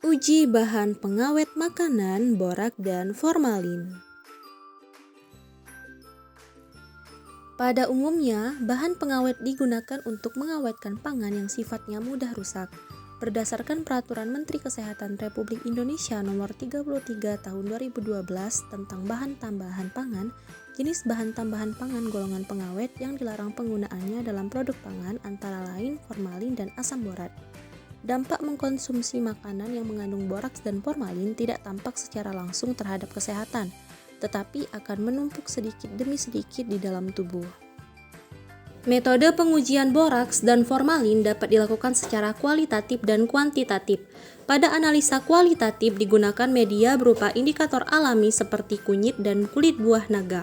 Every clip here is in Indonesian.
Uji bahan pengawet makanan, borak, dan formalin. Pada umumnya, bahan pengawet digunakan untuk mengawetkan pangan yang sifatnya mudah rusak. Berdasarkan Peraturan Menteri Kesehatan Republik Indonesia Nomor 33 Tahun 2012 tentang bahan tambahan pangan, jenis bahan tambahan pangan golongan pengawet yang dilarang penggunaannya dalam produk pangan antara lain formalin dan asam borat. Dampak mengkonsumsi makanan yang mengandung boraks dan formalin tidak tampak secara langsung terhadap kesehatan, tetapi akan menumpuk sedikit demi sedikit di dalam tubuh. Metode pengujian boraks dan formalin dapat dilakukan secara kualitatif dan kuantitatif. Pada analisa kualitatif digunakan media berupa indikator alami seperti kunyit dan kulit buah naga.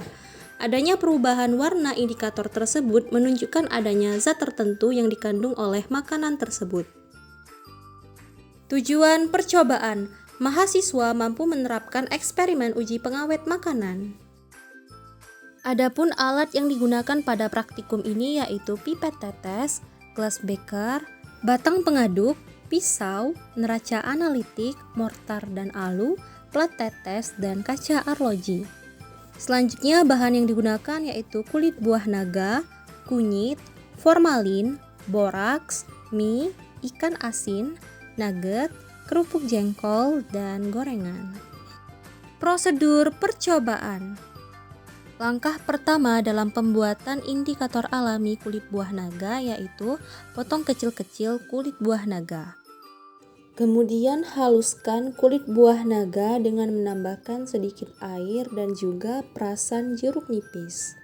Adanya perubahan warna indikator tersebut menunjukkan adanya zat tertentu yang dikandung oleh makanan tersebut. Tujuan percobaan, mahasiswa mampu menerapkan eksperimen uji pengawet makanan. Adapun alat yang digunakan pada praktikum ini yaitu pipet tetes, gelas beker, batang pengaduk, pisau, neraca analitik, mortar dan alu, plat tetes, dan kaca arloji. Selanjutnya bahan yang digunakan yaitu kulit buah naga, kunyit, formalin, boraks, mie, ikan asin, nugget, kerupuk jengkol, dan gorengan. Prosedur percobaan. Langkah pertama dalam pembuatan indikator alami kulit buah naga yaitu potong kecil-kecil kulit buah naga. Kemudian haluskan kulit buah naga dengan menambahkan sedikit air dan juga perasan jeruk nipis.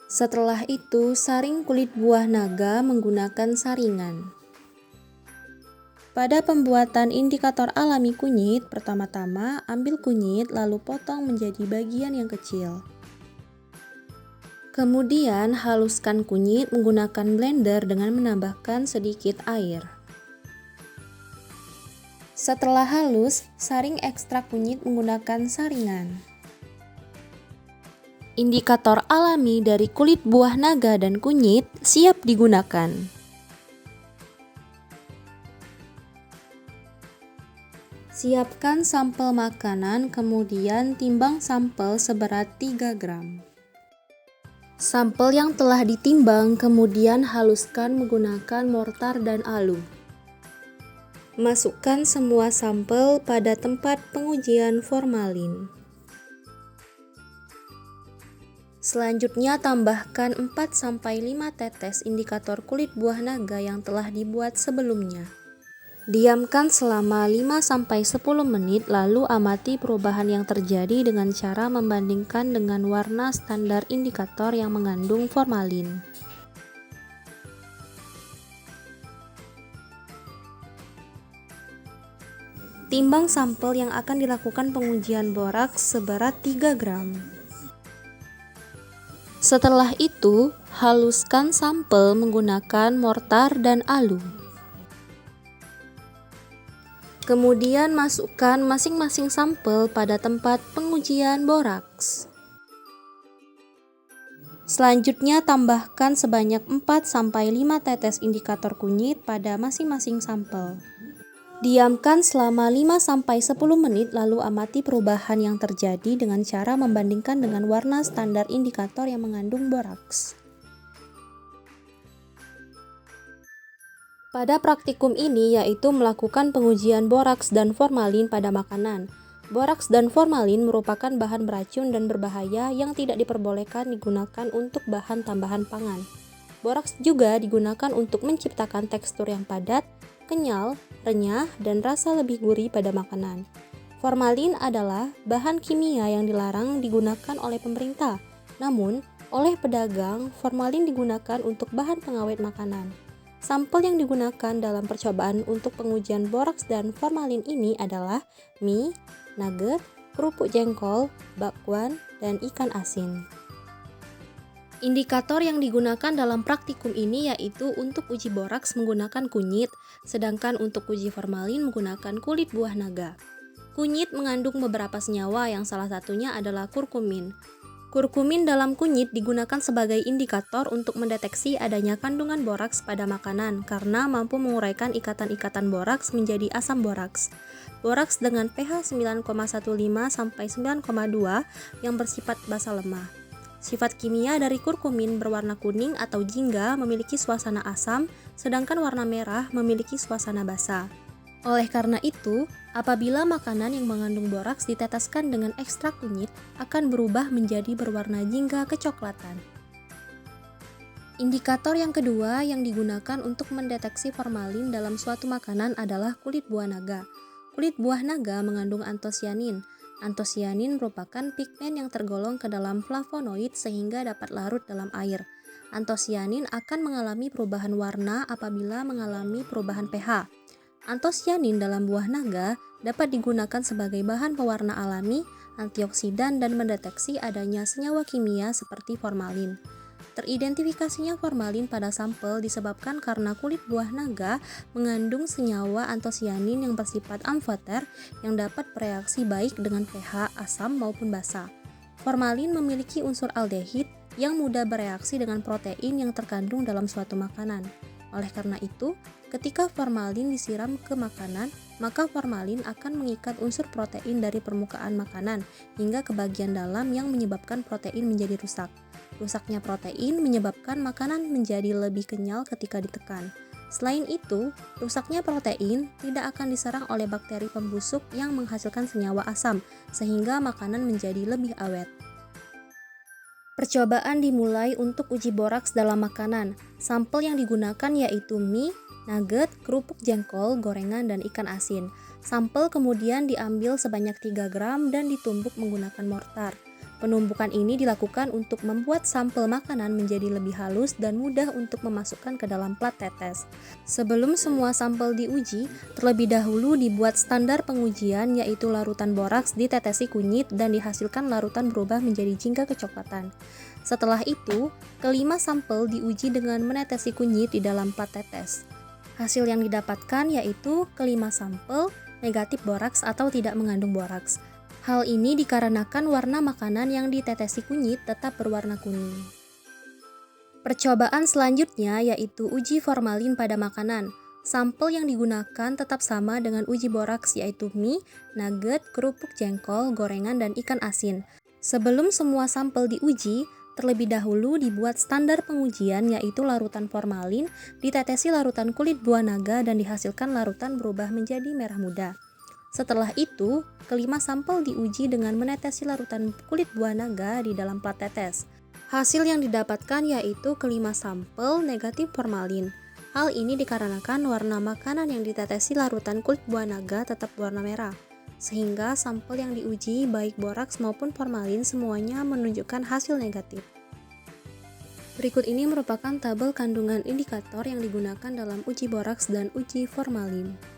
Setelah itu, saring kulit buah naga menggunakan saringan. Pada pembuatan indikator alami kunyit, pertama-tama ambil kunyit lalu potong menjadi bagian yang kecil. Kemudian haluskan kunyit menggunakan blender dengan menambahkan sedikit air. Setelah halus, saring ekstrak kunyit menggunakan saringan. Indikator alami dari kulit buah naga dan kunyit siap digunakan. Siapkan sampel makanan, kemudian timbang sampel seberat 3 gram. Sampel yang telah ditimbang kemudian haluskan menggunakan mortar dan alu. Masukkan semua sampel pada tempat pengujian formalin. Selanjutnya tambahkan 4-5 tetes indikator kulit buah naga yang telah dibuat sebelumnya. Diamkan selama 5-10 menit lalu amati perubahan yang terjadi dengan cara membandingkan dengan warna standar indikator yang mengandung formalin. Timbang sampel yang akan dilakukan pengujian boraks seberat 3 gram. Setelah itu, haluskan sampel menggunakan mortar dan alu. Kemudian masukkan masing-masing sampel pada tempat pengujian boraks. Selanjutnya tambahkan sebanyak 4-5 tetes indikator kunyit pada masing-masing sampel. Diamkan selama 5-10 menit lalu amati perubahan yang terjadi dengan cara membandingkan dengan warna standar indikator yang mengandung boraks. Pada praktikum ini yaitu melakukan pengujian boraks dan formalin pada makanan. Boraks dan formalin merupakan bahan beracun dan berbahaya yang tidak diperbolehkan digunakan untuk bahan tambahan pangan. Boraks juga digunakan untuk menciptakan tekstur yang padat, kenyal, renyah, dan rasa lebih gurih pada makanan. Formalin adalah bahan kimia yang dilarang digunakan oleh pemerintah. Namun, oleh pedagang, formalin digunakan untuk bahan pengawet makanan. Sampel yang digunakan dalam percobaan untuk pengujian boraks dan formalin ini adalah mie, nugget, kerupuk jengkol, bakwan, dan ikan asin. Indikator yang digunakan dalam praktikum ini yaitu untuk uji boraks menggunakan kunyit, sedangkan untuk uji formalin menggunakan kulit buah naga. Kunyit mengandung beberapa senyawa yang salah satunya adalah kurkumin. Kurkumin dalam kunyit digunakan sebagai indikator untuk mendeteksi adanya kandungan boraks pada makanan karena mampu menguraikan ikatan-ikatan boraks menjadi asam boraks. Boraks dengan pH 9,15 sampai 9,2 yang bersifat basa lemah. Sifat kimia dari kurkumin berwarna kuning atau jingga memiliki suasana asam, sedangkan warna merah memiliki suasana basa. Oleh karena itu, apabila makanan yang mengandung boraks diteteskan dengan ekstrak kunyit, akan berubah menjadi berwarna jingga kecoklatan. Indikator yang kedua yang digunakan untuk mendeteksi formalin dalam suatu makanan adalah kulit buah naga. Kulit buah naga mengandung antosianin. Antosianin merupakan pigmen yang tergolong ke dalam flavonoid sehingga dapat larut dalam air. Antosianin akan mengalami perubahan warna apabila mengalami perubahan pH. Antosianin dalam buah naga dapat digunakan sebagai bahan pewarna alami, antioksidan, dan mendeteksi adanya senyawa kimia seperti formalin. Teridentifikasinya formalin pada sampel disebabkan karena kulit buah naga mengandung senyawa antosianin yang bersifat amfoter yang dapat bereaksi baik dengan pH asam maupun basa. Formalin memiliki unsur aldehid yang mudah bereaksi dengan protein yang terkandung dalam suatu makanan. Oleh karena itu, ketika formalin disiram ke makanan, maka formalin akan mengikat unsur protein dari permukaan makanan hingga ke bagian dalam yang menyebabkan protein menjadi rusak. Rusaknya protein menyebabkan makanan menjadi lebih kenyal ketika ditekan. Selain itu, rusaknya protein tidak akan diserang oleh bakteri pembusuk yang menghasilkan senyawa asam, sehingga makanan menjadi lebih awet. Percobaan dimulai untuk uji boraks dalam makanan. Sampel yang digunakan yaitu mie, nugget, kerupuk jengkol, gorengan, dan ikan asin. Sampel kemudian diambil sebanyak 3 gram dan ditumbuk menggunakan mortar. Penumbukan ini dilakukan untuk membuat sampel makanan menjadi lebih halus dan mudah untuk memasukkan ke dalam plat tetes. Sebelum semua sampel diuji, terlebih dahulu dibuat standar pengujian yaitu larutan boraks ditetesi kunyit dan dihasilkan larutan berubah menjadi jingga kecoklatan. Setelah itu, kelima sampel diuji dengan menetesi kunyit di dalam plat tetes. Hasil yang didapatkan yaitu kelima sampel negatif boraks atau tidak mengandung boraks. Hal ini dikarenakan warna makanan yang ditetesi kunyit tetap berwarna kuning. Percobaan selanjutnya yaitu uji formalin pada makanan. Sampel yang digunakan tetap sama dengan uji boraks yaitu mie, nugget, kerupuk jengkol, gorengan, dan ikan asin. Sebelum semua sampel diuji, terlebih dahulu dibuat standar pengujian yaitu larutan formalin, ditetesi larutan kulit buah naga dan dihasilkan larutan berubah menjadi merah muda. Setelah itu, kelima sampel diuji dengan menetesi larutan kulit buah naga di dalam plat tetes. Hasil yang didapatkan yaitu kelima sampel negatif formalin. Hal ini dikarenakan warna makanan yang ditetesi larutan kulit buah naga tetap warna merah. Sehingga sampel yang diuji baik boraks maupun formalin semuanya menunjukkan hasil negatif. Berikut ini merupakan tabel kandungan indikator yang digunakan dalam uji boraks dan uji formalin.